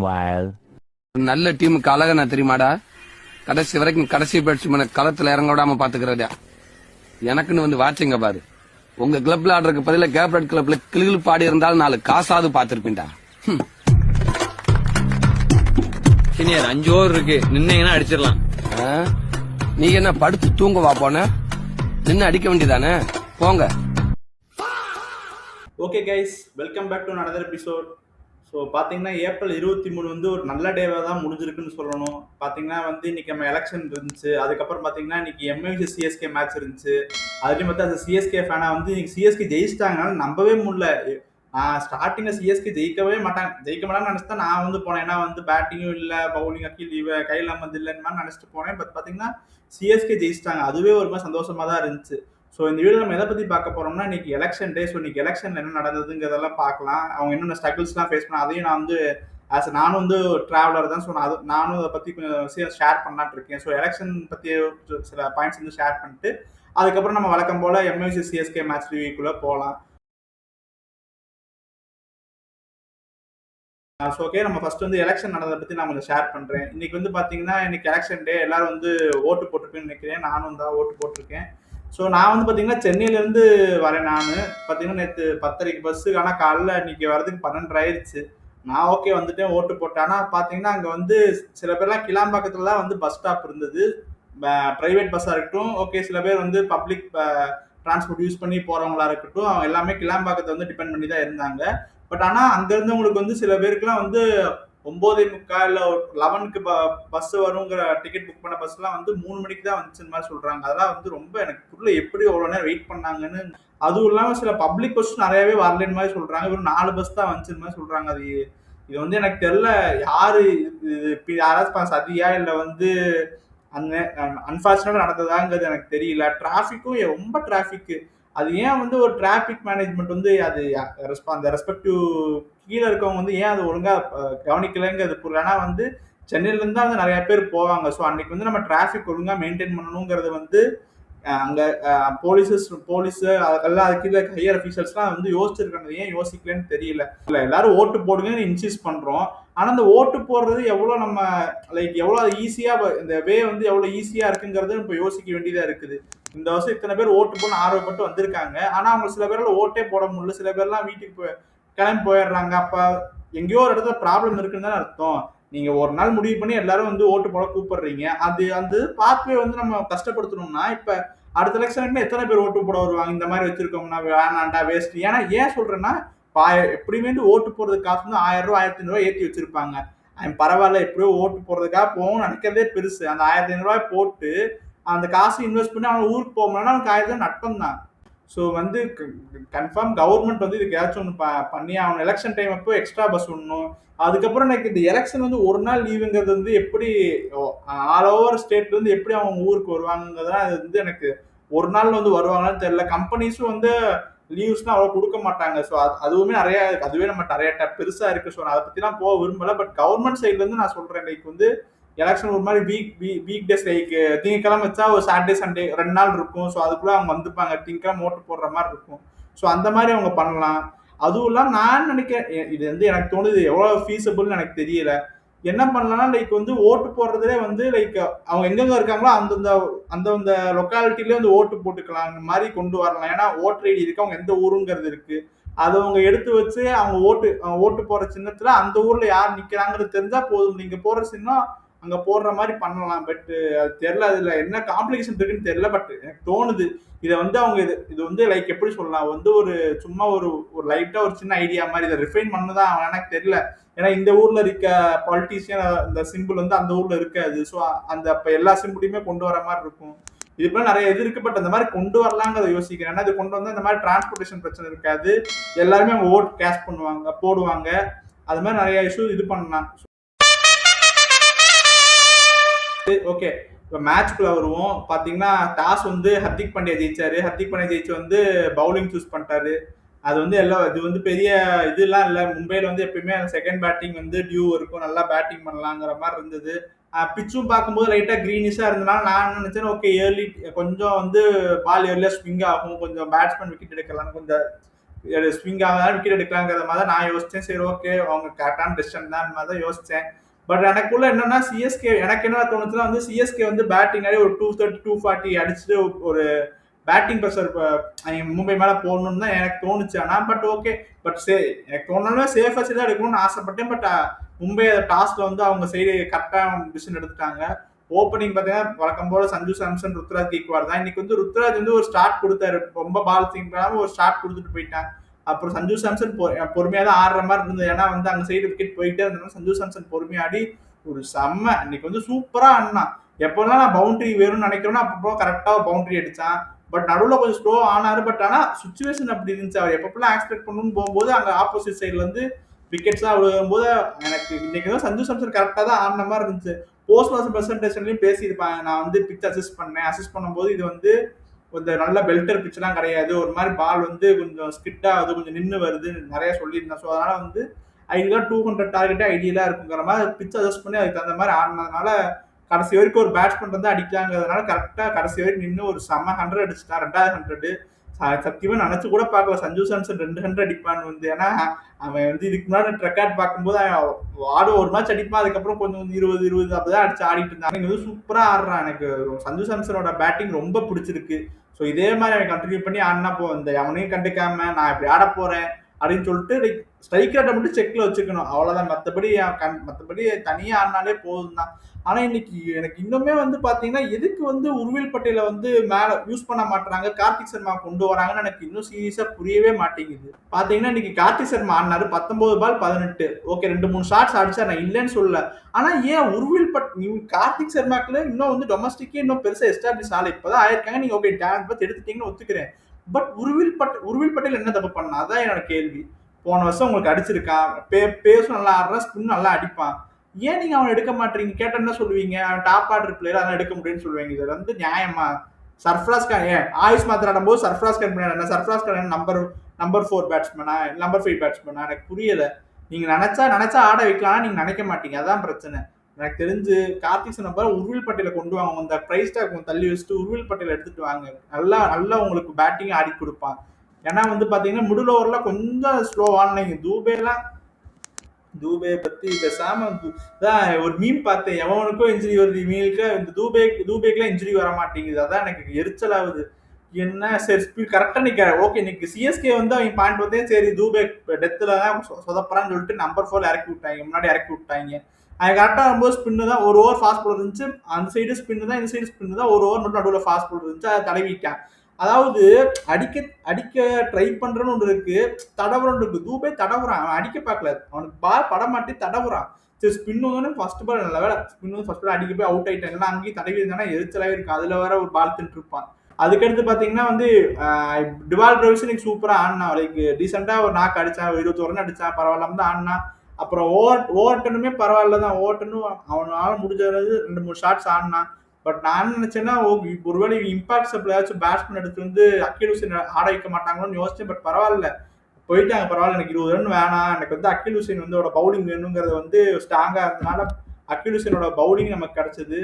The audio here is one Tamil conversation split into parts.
Meanwhile. நல்ல டீமுக்கு அழகா தெரியுமாடா, கடைசி வரைக்கும் கடைசி பேட்ஸ்மேனை களத்துல இறங்க விடாம பாத்துக்கிறதா. எனக்குன்னு வந்து வாட்சிங்க பாரு. உங்க கிளப்ல ஆடுறதுக்கு பதில கேப்ரட் கிளப்ல கிளிகிளு பாடி இருந்தாலும் 4 காசாவது பாத்திருப்பீண்டா. சீனியர் 5 ஓவர் இருக்கு, நின்னீங்கன்னா அடிச்சிடலாம். நீங்க என்ன படுத்து தூங்கவா போன? நின்னு அடிக்க வேண்டியதானே, போங்க. Okay guys, welcome back to another episode. So பார்த்தீங்கன்னா ஏப்ரல் 23 வந்து ஒரு நல்ல டேவாக தான் முடிஞ்சிருக்குன்னு சொல்லணும். பார்த்தீங்கன்னா வந்து இன்னைக்கு நம்ம எலெக்ஷன் இருந்துச்சு. அதுக்கப்புறம் பார்த்தீங்கன்னா இன்னைக்கு எம்ஐசி சிஎஸ்கே மேட்ச் இருந்துச்சு. அதுலேயும் பார்த்தா அந்த சிஎஸ்கே ஃபேனாக வந்து இன்னைக்கு சிஎஸ்கே ஜெயிச்சிட்டாங்கனால நம்பவே முடியல. ஸ்டார்டிங்கில் சிஎஸ்கே ஜெயிக்க மாட்டான்னு நினச்சிட்டு நான் வந்து போனேன். ஏன்னா வந்து பேட்டிங்கும் இல்லை, பவுலிங் அக்கீல் கையில் அமர்ந்து இல்லைன்னு மாதிரி நினச்சிட்டு போனேன். பட் பார்த்தீங்கன்னா சிஎஸ்கே ஜெயிச்சிட்டாங்க. அதுவே ஒரு மாதிரி சந்தோஷமாக தான் இருந்துச்சு. ஸோ இந்த வீடியோ நம்ம எதை பற்றி பார்க்க போகிறோம்னா, இன்னைக்கு எலெக்ஷன் டே. ஸோ இன்னைக்கு எலெக்ஷன் என்ன நடந்ததுங்கிறதெல்லாம் பார்க்கலாம். அவங்க என்னென்ன ஸ்ட்ரகிள்ஸ்லாம் ஃபேஸ் பண்ண அதையும் நான் வந்து நானும் வந்து ட்ராவலர் தான். ஸோ நானும் அதை பற்றி கொஞ்சம் விஷயம் ஷேர் பண்ணலான்னு இருக்கேன். ஸோ எலெக்ஷன் பற்றி சில பாயிண்ட்ஸ் வந்து ஷேர் பண்ணிட்டு அதுக்கப்புறம் நம்ம வழக்கம் போல் எம்ஐசி சிஎஸ்கே மேட்ச் ரிவ்யூக்குள்ளே போகலாம். ஸோ ஓகே, நம்ம ஃபர்ஸ்ட் வந்து எலெக்ஷன் நடந்ததை பற்றி நான் கொஞ்சம் ஷேர் பண்ணுறேன். இன்னைக்கு வந்து பார்த்தீங்கன்னா இன்னைக்கு எலெக்ஷன் டே. எல்லாரும் வந்து ஓட்டு போட்டிருப்பேன்னு நினைக்கிறேன். நானும் தான் ஓட்டு போட்டிருக்கேன். ஸோ நான் வந்து பார்த்தீங்கன்னா சென்னையிலேருந்து வரேன். நான் பார்த்தீங்கன்னா நேற்று 10:30 பஸ்ஸு, ஆனால் காலைல இன்னைக்கு வரதுக்கு 12 ஆயிடுச்சு. நான் ஓகே வந்துட்டேன், ஓட்டு போட்டேன். ஆனால் பார்த்தீங்கன்னா அங்கே வந்து சில பேர்லாம் கிளாம்பாக்கத்தில் தான் வந்து பஸ் ஸ்டாப் இருந்தது. ப்ரைவேட் பஸ்ஸாக இருக்கட்டும், ஓகே சில பேர் வந்து பப்ளிக் டிரான்ஸ்போர்ட் யூஸ் பண்ணி போகிறவங்களா இருக்கட்டும், அவங்க எல்லாமே கிளாம்பாக்கத்தை வந்து டிபெண்ட் பண்ணி தான் இருந்தாங்க. பட் ஆனால் அங்கேருந்தவங்களுக்கு வந்து சில பேருக்குலாம் வந்து 9:45 இல்லை 11க்கு பஸ் வருங்கிற டிக்கெட் புக் பண்ண பஸ்லாம் வந்து 3 மணிக்கு தான் வந்துச்சுன்னு மாதிரி சொல்றாங்க. அதெல்லாம் வந்து ரொம்ப எனக்கு புரியல, எப்படி அவ்வளோ நேரம் வெயிட் பண்ணாங்கன்னு. அதுவும் இல்லாமல் சில பப்ளிக் பஸ் நிறையவே வரலன்னு மாதிரி சொல்றாங்க. வெறும் 4 பஸ் தான் வந்துச்சுன்னு மாதிரி சொல்றாங்க. இது வந்து எனக்கு தெரியல, யாரு இது யாராவது சதியா இல்லை வந்து அந்த அன்பார்ச்சுனேட் நடந்ததாங்கிறது எனக்கு தெரியல. டிராஃபிக்கும் ரொம்ப டிராஃபிக்கு. அது ஏன் வந்து ஒரு டிராஃபிக் மேனேஜ்மெண்ட் வந்து அது அந்த ரெஸ்பெக்டிவ் கீழே இருக்கவங்க வந்து ஏன் அது ஒழுங்காக கவனிக்கலைங்கிறது புரியல. ஆனால் வந்து சென்னையிலேருந்து தான் வந்து நிறைய பேர் போவாங்க. ஸோ அன்னைக்கு வந்து நம்ம டிராஃபிக் ஒழுங்காக மெயின்டைன் பண்ணணுங்கிறது வந்து அங்கே போலீஸு அதெல்லாம் அதுக்கு ஹையர் அஃபீஷியல்ஸ்லாம் வந்து யோசிச்சிருக்காங்க. ஏன் யோசிக்கலன்னு தெரியல. இல்லை எல்லாரும் ஓட்டு போடுங்கன்னு இன்சிஸ்ட் பண்ணுறோம். ஆனால் அந்த ஓட்டு போடுறது எவ்வளோ நம்ம எவ்வளோ ஈஸியாக இந்த வே வந்து எவ்வளோ ஈஸியாக இருக்குங்கிறது இப்போ யோசிக்க வேண்டியதாக இருக்குது. இந்த வருஷம் இத்தனை பேர் ஓட்டு போட ஆர்வப்பட்டு வந்திருக்காங்க. ஆனால் அவங்க சில பேரால் ஓட்டே போட முடியல. சில பேர்லாம் வீட்டுக்கு கிளம்பி போயிடுறாங்க. அப்போ எங்கேயோ ஒரு இடத்துல ப்ராப்ளம் இருக்குன்னு தான் அர்த்தம். நீங்கள் ஒரு நாள் முடிவு பண்ணி எல்லாரும் வந்து ஓட்டு போட கூப்பிடுறீங்க. அது அந்த பாத்வே வந்து நம்ம கஷ்டப்படுத்தணும்னா இப்போ அடுத்த எலெக்ஷனுக்கு எத்தனை பேர் ஓட்டு போட வருவாங்க? இந்த மாதிரி வச்சிருக்கோம்னா வேணாண்டா வேஸ்ட். ஏன்னா ஏன் சொல்றேன்னா, எப்படியுமே ஓட்டு போடுறதுக்கு காசு வந்து 1000 ரூபா 1500 ஏற்றி வச்சிருப்பாங்க. பரவாயில்ல, எப்படியோ ஓட்டு போடுறதுக்காக போகணும்னு நினைக்கிறதே பெருசு. அந்த 1500 போட்டு அந்த காசு இன்வெஸ்ட் பண்ணி அவன் ஊருக்கு போகணும்னா அவனுக்கு 1000 நட்டம் தான். ஸோ வந்து கன்ஃபார்ம் கவர்மெண்ட் வந்து இதுக்கு ஏதாச்சும் ஒன்று பண்ணி அவன் எலெக்ஷன் டைம் அப்போ எக்ஸ்ட்ரா பஸ் விடணும். அதுக்கப்புறம் எனக்கு இந்த எலெக்ஷன் வந்து ஒரு நாள் லீவுங்கிறது வந்து எப்படி ஆல் ஓவர் ஸ்டேட்ல இருந்து எப்படி அவங்க ஊருக்கு வருவாங்கிறதுலாம் அது வந்து எனக்கு ஒரு நாள் வந்து வருவாங்கன்னு தெரியல. கம்பெனிஸும் வந்து லீவ்ஸ்லாம் அவ்வளோ கொடுக்க மாட்டாங்க. ஸோ அதுவுமே அதுவே நம்ம நிறைய பெருசா இருக்கு. ஸோ நான் அதை பற்றிலாம் போக விரும்பல. பட் கவர்மெண்ட் சைட்லேருந்து நான் சொல்றேன், வந்து எலெக்ஷன் ஒரு மாதிரி வீக் டேஸ் திங்கக்கிழமை வச்சா ஒரு சாட்டர்டே சண்டே 2 நாள் இருக்கும். ஸோ அதுக்குள்ள அவங்க வந்துப்பாங்க, திங்கக்கிழமை ஓட்டு போடுற மாதிரி இருக்கும். ஸோ அந்த மாதிரி அவங்க பண்ணலாம். அதுவும் இல்லாமல் நான் நினைக்கிறேன், இது வந்து எனக்கு தோணுது எவ்வளோ ஃபீஸபிள்னு எனக்கு தெரியல. என்ன பண்ணலாம்னா வந்து ஓட்டு போடுறதுலே வந்து அவங்க எங்கெங்க இருக்காங்களோ அந்தந்த லொக்காலிட்டிலே வந்து ஓட்டு போட்டுக்கலாம், அந்த மாதிரி கொண்டு வரலாம். ஏன்னா ஓட்டர் ஐடி இருக்கு, அவங்க எந்த ஊருங்கிறது இருக்கு. அதை அவங்க எடுத்து வச்சு அவங்க ஓட்டு போடுற சின்னத்துல அந்த ஊர்ல யார் நிக்கிறாங்கிறது தெரிஞ்சா போதும். நீங்க போடுற சின்னம் அங்க போடுற மாதிரி பண்ணலாம். பட் அது தெரியல, அதுல என்ன காம்ப்ளிகேஷன் இருக்குன்னு தெரியல. பட் எனக்கு தோணுது இதை வந்து அவங்க இது வந்து எப்படி சொல்லலாம், வந்து ஒரு சும்மா ஒரு லைட்டா ஒரு சின்ன ஐடியா மாதிரி இதை ரிஃபைன் பண்ணதான் எனக்கு தெரியல. ஏன்னா இந்த ஊர்ல இருக்க பாலிட்டிஷியன் இந்த சிம்பிள் வந்து அந்த ஊர்ல இருக்காது. ஸோ அந்த அப்ப எல்லா சிம்பிளையுமே கொண்டு வர மாதிரி இருக்கும். இது போல நிறைய இது இருக்கு. பட் அந்த மாதிரி கொண்டு வரலாங்கிறத யோசிக்கிறேன். ஏன்னா இது கொண்டு வந்தா இந்த மாதிரி டிரான்ஸ்போர்டேஷன் பிரச்சனை இருக்காது. எல்லாருமே அவங்க ஓட்டு கேஷ் போடுவாங்க. அது மாதிரி நிறைய இஷ்யூ இது பண்ணலாம். ஓகே, இப்போ மேட்ச்குள்ள வருவோம். பார்த்தீங்கன்னா டாஸ் வந்து ஹர்திக் பாண்டியா ஜெயிச்சாரு. ஹர்திக் பாண்டியா ஜெயிச்சு வந்து பவுலிங் சூஸ் பண்ணிட்டாரு. அது வந்து இது வந்து பெரிய இதெல்லாம் இல்லை. மும்பையில் வந்து எப்பயுமே செகண்ட் பேட்டிங் வந்து டியூ இருக்கும், நல்லா பேட்டிங் பண்ணலாங்கிற மாதிரி இருந்தது. பிச்சும் பார்க்கும்போது லைட்டாக க்ரீனிஷாக இருந்தனால நான் நினச்சேன் ஓகே கொஞ்சம் வந்து பால் ஏர்லியாக ஸ்விங் ஆகும், கொஞ்சம் பேட்ஸ்மேன் விக்கெட் எடுக்கலாம்னு கொஞ்சம் ஸ்விங் ஆகாதான் விக்கெட் எடுக்கலாங்கிற மாதிரி தான் நான் யோசிச்சேன். சரி ஓகே அவங்க கரெக்டான டெசிஷன் தான் மாதிரி தான் யோசிச்சேன். பட் எனக்குள்ள என்னன்னா சிஎஸ்கே எனக்கு என்ன தோணுச்சுன்னா வந்து சிஎஸ்கே வந்து பேட்டிங் ஆடி ஒரு 230 240 அடிச்சுட்டு ஒரு பேட்டிங் ப்ரெஷர் மும்பை மேல போகணும்னு தான் எனக்கு தோணுச்சு. ஆனா பட் ஓகே பட் எனக்கு தோணுனாலும் சேஃபா தான் எடுக்கணும்னு ஆசைப்பட்டேன். பட் மும்பை டாஸ்ல வந்து அவங்க சைடு கரெக்டான டிசிஷன் எடுத்துட்டாங்க. ஓப்பனிங் பார்த்தீங்கன்னா வழக்கம் போல சஞ்சு சாம்சன், ருத்ராஜ் கேக்வாட் தான். இன்னைக்கு வந்து ருத்ராஜ் வந்து ஒரு ஸ்டார்ட் கொடுத்தாரு. ரொம்ப பால் திங்க் பண்ணாம ஒரு ஸ்டார்ட் கொடுத்துட்டு போயிட்டாங்க. அப்புறம் சஞ்சு சாம்சன் பொறுமையா தான் ஆடுற மாதிரி இருந்தது. ஏன்னா வந்து அங்க சைடு விக்கெட் போயிட்டே இருந்தனால சஞ்சு சாம்சன் பொறுமையா ஆடி ஒரு செம்ம இன்னைக்கு வந்து சூப்பரா ஆடினான். எப்போல்லாம் நான் பவுண்டரி வேணும்னு நினைக்கிறேன்னா அப்போ கரெக்டா பவுண்டரி அடிச்சான். பட் நடுவில் கொஞ்சம் ஸ்லோ ஆனாரு. பட் ஆனா சுச்சுவேஷன் அப்படி இருந்துச்சு. அவர் எப்பப்பெல்லாம் ஆக்ஸ்பெக்ட் பண்ணணும்னு போகும்போது அங்க ஆப்போசிட் சைட்ல இருந்து விக்கெட்ஸ்லாம் விழுகும்போது எனக்கு இன்னைக்கு தான் சஞ்சு சாம்சன் கரெக்டாக தான் ஆடின மாதிரி இருந்துச்சு. போஸ்ட் மாஸ் பிரசன்டேஷன்லையும் பேசியிருப்பாங்க. நான் வந்து பிச் அசிஸ்ட் பண்ணேன். அசிஸ்ட் பண்ணும்போது இது வந்து கொஞ்சம் நல்ல பெல்டர் பிச்லாம் கிடையாது. ஒரு மாதிரி பால் வந்து கொஞ்சம் ஸ்கிட் ஆகுது, கொஞ்சம் நின்று வருது நிறைய சொல்லியிருந்தேன். ஸோ அதனால வந்து ஐடியா 200 டார்கெட்டே ஐடியலா இருக்குங்கிற மாதிரி பிச் அட்ஜஸ்ட் பண்ணி அதுக்கு தகுந்த மாதிரி ஆடினதுனால கடைசி வரைக்கும் ஒரு பேட்ஸ்மேன் வந்து அடிக்கலாங்கிறதுனால கரெக்டாக கடைசி வரைக்கும் நின்று ஒரு செம்ம 100 அடிச்சுட்டான். 2வது 100 சத்தியமா நினைச்சு கூட பார்க்கல சஞ்சு சாம்சன் 200 அடிப்பான்னு வந்து. ஏன்னா அவன் வந்து இதுக்கு முன்னாடி ரெக்கார்ட் பார்க்கும்போது ஆடும் ஒரு மேட்ச் அடிப்பான். அதுக்கப்புறம் கொஞ்சம் 20 அப்பதான் அடிச்சு ஆடிட்டு இருந்தாங்க. இங்க வந்து சூப்பரா ஆடுறான். எனக்கு சஞ்சு சாம்சனோட பேட்டிங் ரொம்ப பிடிச்சிருக்கு. ஸோ இதே மாதிரி அவன் கண்டினியூ பண்ணி ஆடினா போ இந்த அவனையும் கண்டுக்காம நான் இப்படி ஆட போறேன் அப்படின்னு சொல்லிட்டு லைக் ஸ்ட்ரைக் ரேட்டை மட்டும் செக்ல வச்சுக்கணும். அவ்வளவுதான். மற்றபடி தனியா ஆடினாலே போதும் தான். ஆனா இன்னைக்கு எனக்கு இன்னுமே வந்து பாத்தீங்கன்னா எதுக்கு வந்து உருவில் பட்டேல வந்து மேல யூஸ் பண்ண மாட்டாங்க, கார்த்திக் சர்மா கொண்டு வராங்கன்னு எனக்கு இன்னும் சீரியஸா புரியவே மாட்டேங்குது. பாத்தீங்கன்னா இன்னைக்கு கார்த்திக் சர்மா ஆடினாரு 19 பால் 18. ஓகே 2-3 ஷாட்ஸ் அடிச்சா நான் இல்லைன்னு சொல்லல. ஆனா ஏன் உருவில் கார்த்திக் சர்மாக்குல இன்னும் வந்து டொமஸ்டிக்கே இன்னும் பெருசா எஸ்டாப்ளிஷ் ஆகல. இப்பதான் ஆயிருக்காங்க. நீங்க ஓகே டேலண்ட் பத்தி எடுத்துட்டீங்கன்னு ஒத்துக்கிறேன். பட் உருவில் பட்டேல் என்ன தப்பு பண்ணா? அதான் என்னோட கேள்வி. போன வருஷம் உங்களுக்கு அடிச்சிருக்கான். பேசும் நல்லா ஆடுறான், ஸ்பின் நல்லா அடிப்பான். ஏன் நீங்க அவனை எடுக்க மாட்டீங்க? கேட்டா என்ன சொல்லுவீங்க? அவன் டாப் ஆர்டர் பிளேயர் அதெல்லாம் எடுக்க முடியும்னு சொல்லுவீங்க. இது வந்து நியாயமா? சர்ஃப்ராஸ் கான் ஏன் ஆயுஷ் மாத்திர ஆடும்போது சர்ஃப்ராஸ் கான் என்ன சர்ஃப்ராஸ் கான் நம்பர் 4 பேட்ஸ்மேனா நம்பர் 5 பேட்ஸ்மேனா எனக்கு புரியல. நீங்க நினைச்சா ஆட வைக்கலாம், நீங்க நினைக்க மாட்டீங்க. அதான் பிரச்சனை. எனக்கு தெரிஞ்சு கார்த்திக் சர்மா உருவில் பட்டேல கொண்டு வாங்க. அந்த பிரைஸ் டாக் தள்ளி வச்சுட்டு உருவில் பட்டேல எடுத்துட்டு வாங்க. நல்லா உங்களுக்கு பேட்டிங் ஆடி கொடுப்பான். ஏன்னா வந்து பாத்தீங்கன்னா மிடில் ஓவர்ல கொஞ்சம் ஸ்லோ ஆனீங்க. தூபே பத்தி பேசாம ஒரு மீம் பார்த்தேன். எவனுக்கும் இன்ஜுரி வருது, இவங்களுக்கு இந்த தூபேக்குலாம் இன்ஜுரி வர மாட்டேங்குது. அதான் எனக்கு எரிச்சல் ஆகுது. என்ன சரி ஸ்பீட் கரெக்டா நிக்க ஓகே இன்னைக்கு சிஎஸ்கே வந்து அவங்க பாயிண்ட் வந்து சரி தூபே டெத்துல தான் சொதப்பறான்னு சொல்லிட்டு நம்பர் 4 முன்னாடி இறக்கி விட்டாங்க. அது கரெக்டா வரும்போது ஸ்பின்னு தான் ஒரு ஓவர் ஃபாஸ்ட் பால் இருந்துச்சு. அந்த சைடு ஸ்பின்னு தான், இந்த சைடு ஸ்பின்னு தான். ஒரு ஓவர் மட்டும் நடுவில் ஃபாஸ்ட் பால் இருந்துச்சு. அதை தடவிட்டான். அதாவது அடிக்க ட்ரை பண்றன்னு ஒன்று இருக்கு, தடவுறன்னு இருக்கு. தூபே தடவுறான், அவன் அடிக்க பார்க்கல. அவனுக்கு பால் படமாட்டி தடவுறான். சரி ஸ்பின் வந்து ஃபர்ஸ்ட் பால் நல்ல வேலை ஸ்பின் வந்து ஃபர்ஸ்ட் பால் அடிக்க போய் அவுட் ஆயிட்டாங்க. அங்கேயும் தடவி இருந்தானா எரிச்சலாவே இருக்கு. அதுல வேற ஒரு பால் தின்ட்டு இருப்பான். அதுக்கடுத்து பாத்தீங்கன்னா வந்து டிவால் பிரவிஸ் இன்னைக்கு சூப்பரா ஆடினா. லைக் டீசெண்டா ஒரு நாக்கு அடிச்சான், 21 ரன் அடிச்சான், பரவாயில்லாம தான் ஆடினா. அப்புறம் ஓவர்டனுமே பரவாயில்ல தான். ஓவர்டனும் அவனால முடிஞ்சது 2-3 ஷாட்ஸ் ஆடினான். பட் நான் நினைச்சேன்னா ஒருவேளை இம்பாக்ட் சப்ளையாச்சும் பேட்ஸ்மேன் எடுத்து வந்து அக்கீல் ஹுசைன் ஆட வைக்க மாட்டாங்களோன்னு யோசிச்சேன். பட் பரவாயில்ல போயிட்டாங்க. பரவாயில்ல எனக்கு 20 ரன் வேணாம், எனக்கு வந்து அக்கீல் ஹுசைன் வந்து பவுலிங் வேணுங்கிறது வந்து ஸ்ட்ராங்கா இருந்தனால அக்கீல் ஹுசைனோட பவுலிங் நமக்கு கிடைச்சது.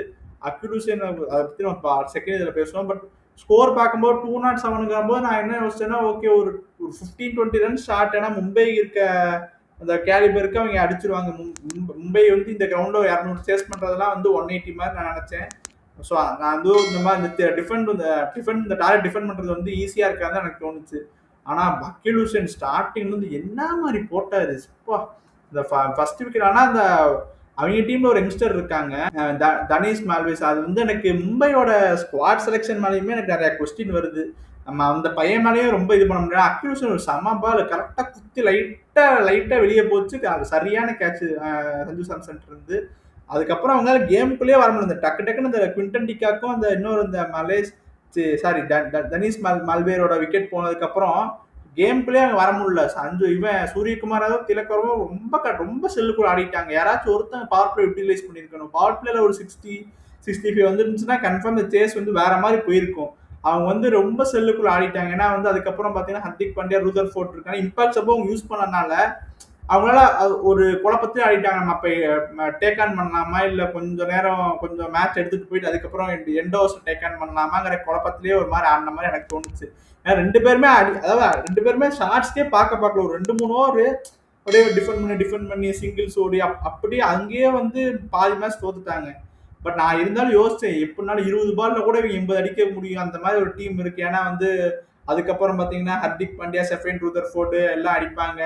அக்கீல் ஹுசைன் அதை பத்தி நம்ம செகண்ட் இதில் பேசுவோம். பட் ஸ்கோர் பார்க்கும்போது 207 போது நான் என்ன யோசிச்சேன்னா ஓகே ஒரு 15-20 ரன் ஷார்ட். ஏன்னா மும்பை இருக்க அந்த கேலிபருக்கு அவங்க அடிச்சிருவாங்க. மும்பை வந்து இந்த கிரவுண்ட்ல 200 சேஸ் பண்றதெல்லாம் வந்து 180 மாதிரி நான் நினைச்சேன். ஸோ நான் வந்து இந்த மாதிரி இந்த டார்கெட் டிஃபெண்ட் பண்றது வந்து ஈஸியா இருக்காதுன்னு எனக்கு தோணுச்சு. ஆனா அக்கீல் ஹுசைன் ஸ்டார்டிங்ல வந்து என்ன மாதிரி போட்டாரு இந்த ஃபர்ஸ்ட் விக்கெட். ஆனா அந்த அவங்க டீம்ல ஒரு யங்ஸ்டர் இருக்காங்க தனீஷ் மால்வேஸ். அது வந்து எனக்கு மும்பையோட ஸ்குவாட் செலெக்ஷன் மேலேயுமே எனக்கு நிறைய கொஸ்டின் வருது. நம்ம அந்த பையன் மேலேயும் ரொம்ப இது பண்ண முடியாது. அக்கீல் ஹுசைன் ஒரு சம பால் கரெக்டா குத்தி லைட்டா வெளியே போச்சு. அது சரியான கேட்ச் சஞ்சு சாம்சன் இருந்து. அதுக்கப்புறம் அவங்களால கேமுக்குள்ளேயே வர முடியல. டக்குன்னு இந்த குவிண்டன் டிகாக்கும் அந்த இன்னொரு இந்த தனீஷ் மால்வேரோட விக்கெட் போனதுக்கு அப்புறம் கேமுக்குள்ளேயே அவங்க வர முடியல. சூரியகுமாராவும் திலக்கரும் ரொம்ப செல்லுக்குள்ள ஆடிட்டாங்க. யாராச்சும் ஒருத்தங்க பவர் பிளே யூட்டிலைஸ் பண்ணிருக்கணும். பவர் பிளேல ஒரு 60-65 வந்துருந்துச்சுன்னா கன்ஃபார்ம் இந்த சேஸ் வந்து வேற மாதிரி போயிருக்கும். அவங்க வந்து ரொம்ப செல்லுக்குள்ள ஆடிட்டாங்க. ஏன்னா வந்து அதுக்கப்புறம் பாத்தீங்கன்னா ஹர்திக் பாண்டியா, ரூதர்ஃபோர்ட் இருக்காங்க. இம்பாக்ட் சப்போ அவங்க யூஸ் பண்ணனால அவங்களால ஒரு குழப்பத்திலே ஆடிட்டாங்க. நம்ம அப்ப டேக் ஆன் பண்ணலாமா? இல்ல கொஞ்சம் நேரம் கொஞ்சம் மேட்ச் எடுத்துட்டு போயிட்டு அதுக்கப்புறம் எண்ட் ஓவர்ஸ் டேக் ஆன் பண்ணலாமாங்கிற குழப்பத்திலேயே ஒரு மாரி ஆடுன மாரி எனக்கு தோணுச்சு. ஏன்னா 2 பேருமே அதாவது 2 பேருமே ஷாட்ஸ்க்கே பார்க்கல. ஒரு 2, 3 ஓவரு அப்படியே டிஃபெண்ட் பண்ணி சிங்கிள்ஸ் ஓடி அப்படியே அங்கேயே வந்து பாதி மேட்ச் தோத்துட்டாங்க. பட் நான் இருந்தாலும் யோசிச்சேன். எப்படினாலும் 20 பால்ல கூட இவங்க 80 அடிக்க முடியும். அந்த மாரி ஒரு டீம் இருக்கு. ஏன்னா வந்து அதுக்கப்புறம் பார்த்தீங்கன்னா, ஹர்திக் பாண்டியா, செஃபைன் ரூதர்ஃபோர்டு எல்லாம் அடிப்பாங்க.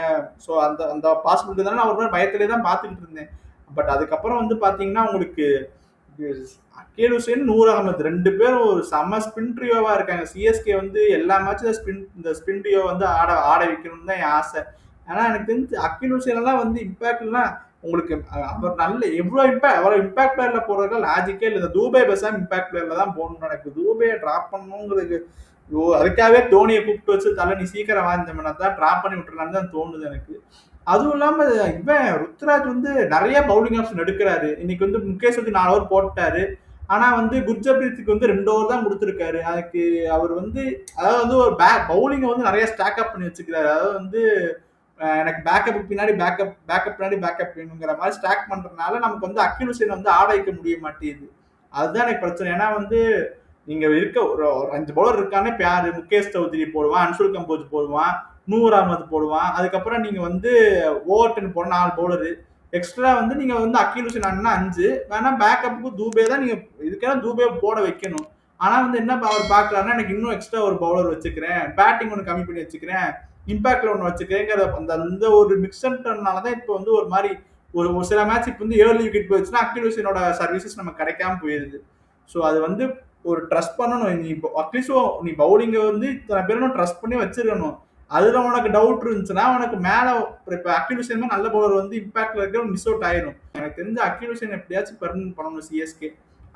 ஸோ அந்த அந்த பாசிபிலிட்டி தான நான் ஒரு நாள் பயத்திலே தான் பார்த்துக்கிட்டு இருந்தேன். பட் அதுக்கப்புறம் வந்து பார்த்தீங்கன்னா, உங்களுக்கு அக்கீல் ஹுசைன், நூர் அகமது 2 பேரும் ஒரு செம்ம ஸ்பின் ட்ரியோவா இருக்காங்க. சிஎஸ்கே வந்து எல்லா மேட்சும் இந்த ஸ்பின் ட்ரியோ வந்து ஆட வைக்கணும்னு தான் என் ஆசை. ஆனா எனக்கு தெரிஞ்சு அக்கீல் ஹுசைன் எல்லாம் வந்து இம்பாக்ட்லாம் உங்களுக்கு அவர் நல்ல அவ்வளோ இம்பாக்ட் பிளேயர்ல போறதுக்கு லாஜிக்கே இல்லை. இந்த தூபே பேசாம இம்பாக்ட் பிளேயர்ல தான் போகணும்னு எனக்கு. தூபையை டிராப் பண்ணணுங்கிறது அதுக்காகவே தோனியை கூப்பிட்டு வச்சு தலை நீ சீக்கிரம் வாழ்ந்தவனா தான் டிராப் பண்ணி விட்டுறலான்னு தான் தோணுது எனக்கு. அதுவும் இல்லாம இவன் ருத்ராஜ் வந்து நிறைய பவுலிங் ஆப்ஷன் எடுக்கிறாரு. இன்னைக்கு வந்து முகேஷ் வந்து 4 ஓவர் போட்டாரு. ஆனா வந்து குர்ஜப்ரீத்துக்கு வந்து 2 ஓவர் தான் கொடுத்துருக்காரு. அதுக்கு அவர் வந்து அதாவது வந்து ஒரு பவுலிங்கை வந்து நிறைய ஸ்டாக் அப் பண்ணி வச்சுக்கிறாரு. அதாவது வந்து எனக்கு பேக்கப் பின்னாடி பேக்கப் வேணுங்கிற மாதிரி ஸ்டாக் பண்றதுனால நமக்கு வந்து அக்கீல் ஹுசைன் வந்து ஆட வைக்க முடிய மாட்டேங்குது. அதுதான் எனக்கு பிரச்சனை. ஏன்னா வந்து நீங்க இருக்க ஒரு 5 பவுலர் இருக்கானே யாரு? முகேஷ் சௌத்ரி போடுவான், அன்சுல் கம்போஜ் போடுவான், நூர் அகமது போடுவான். அதுக்கப்புறம் நீங்க வந்து ஓவர்டன் போட 4 பவுலரு. எக்ஸ்ட்ரா வந்து நீங்க வந்து அக்கீல் ஹுசைன் ஆடினா 5. வேணா பேக்கப்புக்கு தூபே தான் நீங்க இதுக்கெல்லாம் தூபே போட வைக்கணும். ஆனா வந்து என்ன அவர் பார்க்கறாருன்னா, எனக்கு இன்னும் எக்ஸ்ட்ரா ஒரு பவுலர் வச்சுக்கிறேன், பேட்டிங் ஒன்று கம்மி பண்ணி வச்சுக்கிறேன், இம்பாக்ட்ல ஒன்று வச்சுக்கிறேங்கிற அந்த ஒரு மிக்சர்னால தான் இப்போ வந்து ஒரு மாதிரி ஒரு ஒரு சில மேட்ச் இப்போ வந்து ஏர்லி விக்கெட் போயிடுச்சுன்னா அக்கீல் ஹுசைனோட சர்வீசஸ் நமக்கு கிடைக்காம போயிருது. ஸோ அது வந்து ஒரு ட்ரஸ்ட் பண்ணணும். நீ இப்போ அட்லீஸ்ட் நீ பவுலிங்கை வந்து இத்தனை பேரும் ட்ரஸ்ட் பண்ணி வச்சிருக்கணும். அதுல உனக்கு டவுட் இருந்துச்சுன்னா உனக்கு மேல இப்போ அக்கீல் ஹுசைன் நல்ல பவுலர் வந்து இம்பாக்ட்ல இருக்க மிஸ் அவுட் ஆயிரும். எனக்கு தெரிஞ்ச அக்கீல் ஹுசைன் எப்படியாச்சும் பெர்மனன்ட் பண்ணணும் சிஎஸ்கே.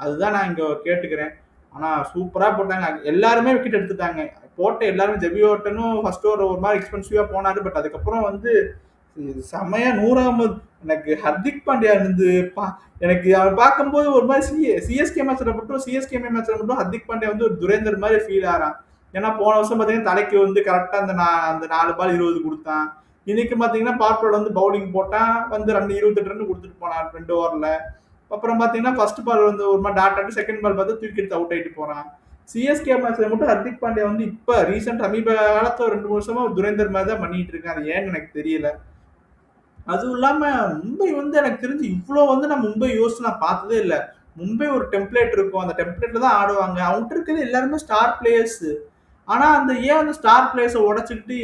அதுதான் நான் இங்க கேட்டுக்கிறேன். ஆனா சூப்பரா போட்டாங்க. எல்லாருமே விக்கெட் எடுத்துட்டாங்க. போட்ட எல்லாருமே ஜெபி ஓட்டனும் ஃபர்ஸ்ட் ஓவர் ஒரு மாதிரி எக்ஸ்பென்சிவா போனாரு. பட் அதுக்கப்புறம் வந்து செம்மையா 100 அகமது எனக்கு ஹர்திக் பாண்டியா இருந்து எனக்கு அவன் பார்க்கும்போது ஒரு மாதிரி சிஎஸ்கே மேட்ச்ல மட்டும் ஹர்திக் பாண்டியா வந்து ஒரு துரேந்தர் மாதிரி ஃபீல் ஆறான். ஏன்னா போன வருஷம் பார்த்தீங்கன்னா தலைக்கு வந்து கரெக்டாக அந்த 4 பால் 20 கொடுத்தான். இன்னைக்கு பார்த்தீங்கன்னா பார்ப்போட வந்து பவுலிங் போட்டான் வந்து 28 ரன் கொடுத்துட்டு போனான் 2 ஓவரில். அப்புறம் பார்த்தீங்கன்னா ஃபர்ஸ்ட் பால் வந்து ஒரு மாதிரி டாட் ஆட்டு செகண்ட் பால் பார்த்து தூக்கி எடுத்து அவுட் ஆகிட்டு போறான். சிஎஸ்கே மேட்ச்ல மட்டும் ஹர்திக் பாண்டியா வந்து இப்போ ரீசெண்ட் சமீப காலத்தில் 2 வருஷமா துரேந்தர் மாதிரி தான் பண்ணிட்டு இருக்கான். அது ஏன்னு எனக்கு தெரியல. அதுவும் இல்லாம மும்பை வந்து எனக்கு தெரிஞ்சு இவ்வளோ வந்து நான் மும்பை யோசிச்சு நான் பார்த்ததே இல்லை. மும்பை ஒரு டெம்ப்ளேட் இருக்கும். அந்த டெம்ப்ளேட்ல தான் ஆடுவாங்க. அவங்ககிட்ட இருக்கிறது எல்லாருமே ஸ்டார் பிளேயர்ஸ். ஆனா அந்த ஏன் அந்த ஸ்டார் பிளேயர்ஸை உடச்சிக்கிட்டு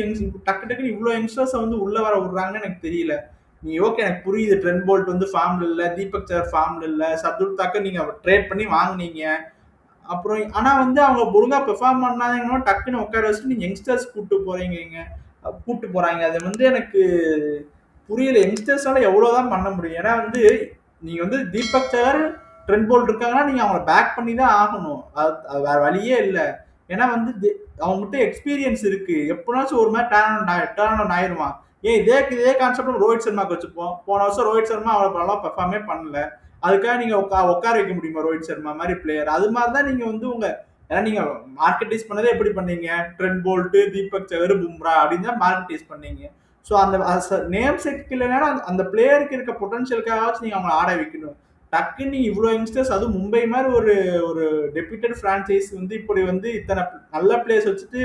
டக்குன்னு இவ்வளோ யங்ஸ்டர்ஸை வந்து உள்ள வர விடுறாங்கன்னு எனக்கு தெரியல. நீ ஓகே எனக்கு புரியுது. ட்ரெண்ட் போல்ட் வந்து ஃபார்ம்ல இல்லை, தீபக் சஹர் ஃபார்ம்ல இல்லை, சர்துல் தாக்கர் நீங்க ட்ரேட் பண்ணி வாங்குனீங்க. அப்புறம் ஆனா வந்து அவங்க ஒழுங்கா பெர்ஃபார்ம் பண்ணாதீங்கன்னா டக்குன்னு உட்கார வச்சுட்டு நீங்க யங்ஸ்டர்ஸ் கூப்பிட்டு போறாங்க. அது வந்து எனக்கு புரியல. யங்ஸ்டர்ஸால எவ்வளவுதான் பண்ண முடியும். ஏன்னா வந்து நீங்க வந்து தீபக் சஹர், ட்ரெண்ட் போல்ட் இருக்காங்கன்னா நீங்க அவங்கள பேக் பண்ணி தான் ஆகணும். அது வேற வழியே இல்லை. ஏன்னா வந்து அவங்ககிட்ட எக்ஸ்பீரியன்ஸ் இருக்கு. எப்படினாச்சும் ஒரு மாதிரி டேர்ன் ஆயிருவான். ஏன் இதே கான்செப்ட் ரோஹித் சர்மாக்கு வச்சுப்போம். போன வருஷம் ரோஹித் சர்மா அவ்வளோ பெர்ஃபார்மே பண்ணல. அதுக்காக நீங்க உட்கார வைக்க முடியுமா ரோஹித் சர்மா மாதிரி பிளேயர்? அது மாதிரி தான் நீங்க வந்து ஏன்னா நீங்க மார்க்கெட்டைஸ் பண்ணதே எப்படி பண்ணீங்க? ட்ரெண்ட் போல்ட், தீபக் சஹர், பும்ரா அப்படின்னு தான் மார்க்கெட்டைஸ் பண்ணீங்க. ஸோ அந்த நேம் செட் இல்லைன்னா அந்த பிளேயருக்கு இருக்க பொட்டன்ஷியலுக்காகவாச்சும் நீங்க அவங்களை ஆட வைக்கணும். டக்குன்னு இவ்வளோ யங்ஸ்டர்ஸ் அதுவும் மும்பை மாதிரி ஒரு ஒரு டெபியூட்டட் ஃப்ரான்ச்சைஸ் வந்து இப்படி வந்து இத்தனை நல்ல பிளேயர்ஸ் வச்சுட்டு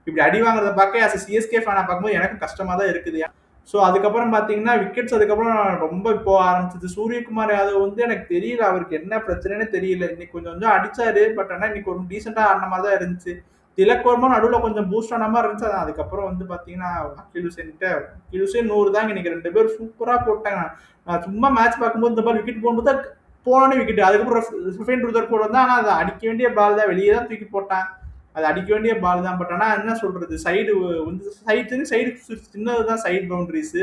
இப்படி அடி வாங்குறத பார்க்க சிஎஸ்கே ஃபேனை பார்க்கும்போது எனக்கும் கஷ்டமா தான் இருக்குது. ஸோ அதுக்கப்புறம் பார்த்தீங்கன்னா விக்கெட்ஸ் அதுக்கப்புறம் ரொம்ப போக ஆரம்பிச்சது. சூரியகுமார் யாதவ் வந்து எனக்கு தெரியல அவருக்கு என்ன பிரச்சனைன்னு தெரியல. இன்னைக்கு கொஞ்சம் கொஞ்சம் அடிச்சாரு. பட் ஆனால் இன்னைக்கு ஒரு டீசெண்டாக ஆடின மாதிரி தான் இருந்துச்சு. திலக் வர்மா நடுவில் கொஞ்சம் பூஸ்ட் ஆன மாதிரி இருந்துச்சு. அதுக்கப்புறம் வந்து பார்த்தீங்கன்னா அக்கீல் ஹுசைன் 100 தாங்க. இன்னைக்கு 2 பேர் சூப்பராக போட்டாங்க. நான் சும்மா மேட்ச் பார்க்கும்போது இந்த பால் விக்கெட் போகும்போது போனோடனே விக்கெட். அதுக்கப்புறம் செஃபைன் ரூதர்ஃபோர்டு வந்து ஆனால் அதை அடிக்க வேண்டிய பால் தான், வெளியே தான் தூக்கி போட்டான். அது அடிக்க வேண்டிய பால் தான். பட் ஆனால் என்ன சொல்றது, சைடு சின்னது தான் சைடு பவுண்டரிஸ்.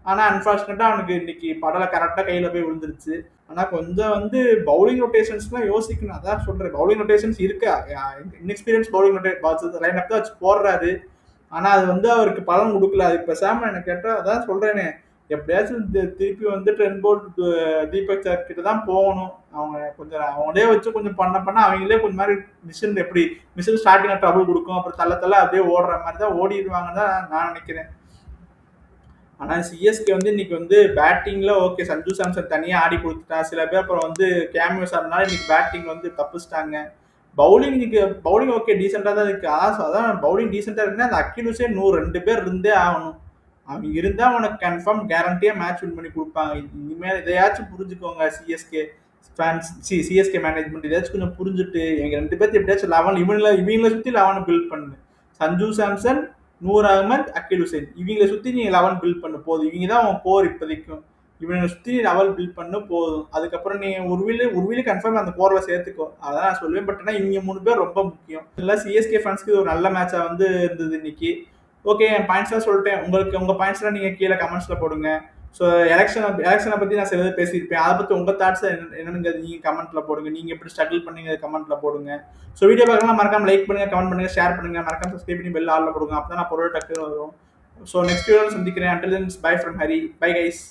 ஆனால் அன்பார்ச்சுனேட்டாக அவனுக்கு இன்னைக்கு படலை கரெக்டாக கையில் போய் விழுந்துருச்சு. ஆனால் கொஞ்சம் வந்து பவுலிங் ரொட்டேஷன்ஸ்லாம் யோசிக்கணும். அதான் சொல்றேன், பவுலிங் ரொட்டேஷன்ஸ் இருக்கு. இன்எக்ஸ்பீரியன்ஸ் பவுலிங் லைன் அப் தான் வச்சு போடுறாரு. ஆனால் அது வந்து அவருக்கு பலன் கொடுக்கல. அதுக்கு பேசாம எனக்கு கேட்டால் அதான் சொல்றேனே, எப்படியாச்சும் திருப்பி வந்து ட்ரெண்ட் போல்ட், தீபக் சஹர் கிட்ட தான் போகணும். அவங்க கொஞ்சம் அவங்களே வச்சு கொஞ்சம் பண்ண அவங்களே கொஞ்சம் மாதிரி மிஷின் ஸ்டார்டிங்ல ட்ரபிள் கொடுக்கும். அப்புறம் தள்ள அப்படியே ஓடுற மாதிரி தான் ஓடிடுவாங்கன்னு தான் நான் நினைக்கிறேன். ஆனா சிஎஸ்கே வந்து இன்னைக்கு வந்து பேட்டிங்ல ஓகே சஞ்சு சாம்சன் தனியா ஆடி கொடுத்துட்டான். சில பேர் அப்புறம் வந்து கேமியோஸ் ஆடுறதுனால இன்னைக்கு பேட்டிங் வந்து தப்பிச்சிட்டாங்க. பவுலிங் இன்னைக்கு பவுலிங் ஓகே டீசெண்டா தான் இருக்கு. அதான் பவுலிங் டீசெண்டா இருக்குன்னா அந்த அக்கில் ஹுசேன் 2 பேர் இருந்தே ஆகணும். அவங்க இருந்தா உனக்கு கன்ஃபார்ம் கேரண்டியா மேட்ச் வின் பண்ணி கொடுப்பாங்க. இனிமேல் இதையாச்சும் புரிஞ்சுக்கோங்க சிஎஸ்கே ஃபேன்ஸ், சிஎஸ்கே மேனேஜ்மெண்ட் இதையாச்சும் கொஞ்சம் புரிஞ்சுட்டு எங்க 2 பேர்த்து எப்படியாச்சும் 11 இவங்களை சுத்தி 11 பில்ட் பண்ணு. சஞ்சு சாம்சன், நூர் அகமத், அக்கில் ஹுசைன் இவங்களை சுத்தி நீ 11 பில்ட் பண்ணு போதும். இவங்க தான் உன் கோர் இப்போதைக்கும். இவனை சுத்தி 11 பில்ட் பண்ணு போதும். அதுக்கப்புறம் நீ ஒரு கன்ஃபார்ம் அந்த கோர்ல சேர்த்துக்கோ. அதான் நான் சொல்லுவேன். பட் ஆனா இவங்க 3 பேர் ரொம்ப முக்கியம். இல்ல சிஎஸ்கே ஃபேன்ஸ்க்கு இது ஒரு நல்ல மேட்சா வந்து இருந்தது இன்னைக்கு. ஓகே, என் பாயிண்ட்ஸ்லாம் சொல்லிட்டேன். உங்க பாயிண்ட்ஸ்லாம் நீங்க கீழே கமெண்ட்ஸ்ல போடுங்க. ஸோ எலெக்ஷனை பத்தி நான் சிலது பேசியிருப்பேன். அதை பத்தி உங்க தாட்ஸ் என்னன்னு நீங்க கமெண்ட்ல போடுங்க. நீங்க எப்படி ஸ்ட்ரகிள் பண்ணீங்க கமெண்ட்ல போடுங்க. ஸோ வீடியோ பார்க்கலாம் மறக்காம லைக் பண்ணுங்க, கமெண்ட் பண்ணுங்க, ஷேர் பண்ணுங்க, மறக்காம சப்ஸ்கிரைப் பண்ணி பெல் ஆல்ல போடுங்க. அப்பதான் நான் பொருள் டக்கு வரும். ஸோ நெக்ஸ்ட் வீடியோல சந்திக்கிறேன். Until then by from Hari. Bye guys.